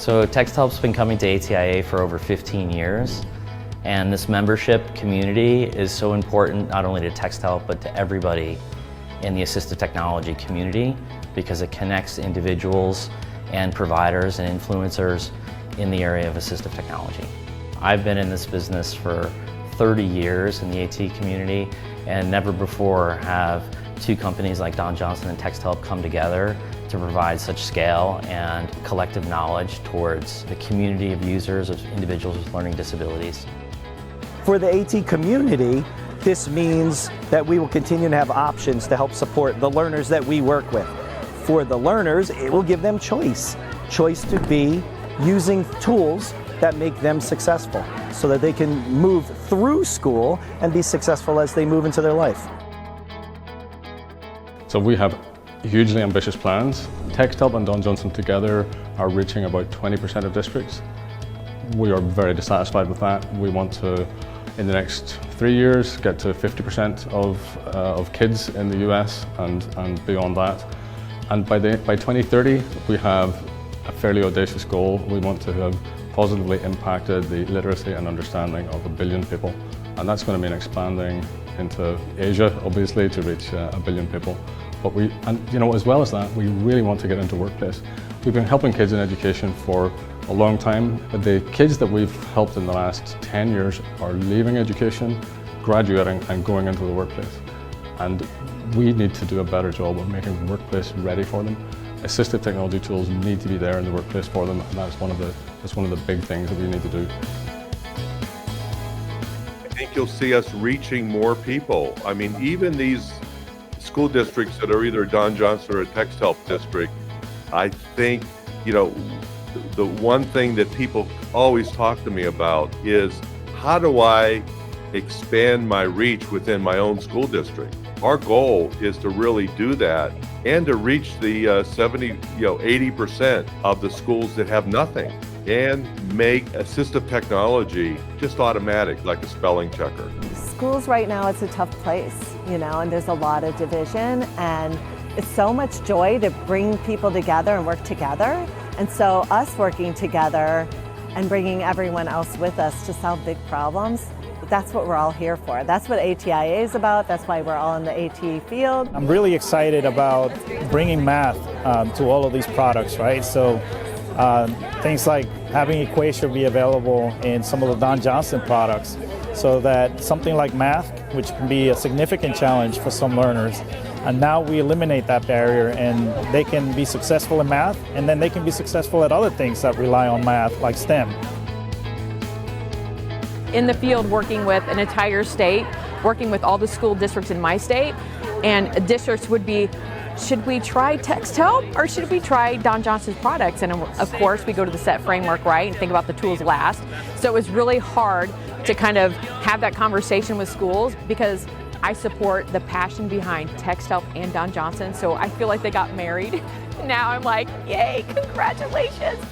So TextHelp's been coming to ATIA for over 15 years, and this membership community is so important not only to TextHelp but to everybody in the assistive technology community because it connects individuals and providers and influencers in the area of assistive technology. I've been in this business for 30 years in the AT community, and never before have two companies like Don Johnson and TextHelp come together to provide such scale and collective knowledge towards the community of users of individuals with learning disabilities. For the AT community, this means that we will continue to have options to help support the learners that we work with. For the learners, it will give them choice to be using tools that make them successful so that they can move through school and be successful as they move into their life. So we have hugely ambitious plans. TextHelp and Don Johnson together are reaching about 20% of districts. We are very dissatisfied with that. We want to, in the next 3 years, get to 50% of kids in the US and beyond that. And by 2030, we have a fairly audacious goal. We want to have positively impacted the literacy and understanding of 1 billion people. And that's going to mean expanding into Asia, obviously, to reach 1 billion people. But as well as that, we really want to get into workplace. We've been helping kids in education for a long time, but the kids that we've helped in the last 10 years are leaving education, graduating and going into the workplace. And we need to do a better job of making the workplace ready for them. Assistive technology tools need to be there in the workplace for them, and that's one of the big things that we need to do. I think you'll see us reaching more people. I mean, even these school districts that are either Don Johnson or a TextHelp district, I think, the one thing that people always talk to me about is how do I expand my reach within my own school district? Our goal is to really do that and to reach the 80% of the schools that have nothing and make assistive technology just automatic, like a spelling checker. Schools right now, it's a tough place, and there's a lot of division, and it's so much joy to bring people together and work together. And so us working together and bringing everyone else with us to solve big problems, that's what we're all here for. That's what ATIA is about. That's why we're all in the AT field. I'm really excited about bringing math to all of these products, right? So things like having Equatia be available in some of the Don Johnson products so that something like math, which can be a significant challenge for some learners, and now we eliminate that barrier and they can be successful in math, and then they can be successful at other things that rely on math, like STEM. In the field, working with an entire state, working with all the school districts in my state, and districts would be, should we try TextHelp or should we try Don Johnson's products? And of course, we go to the SET framework, right, and think about the tools last. So it was really hard to kind of have that conversation with schools because I support the passion behind TextHelp and Don Johnson, so I feel like they got married. Now I'm like, yay, congratulations.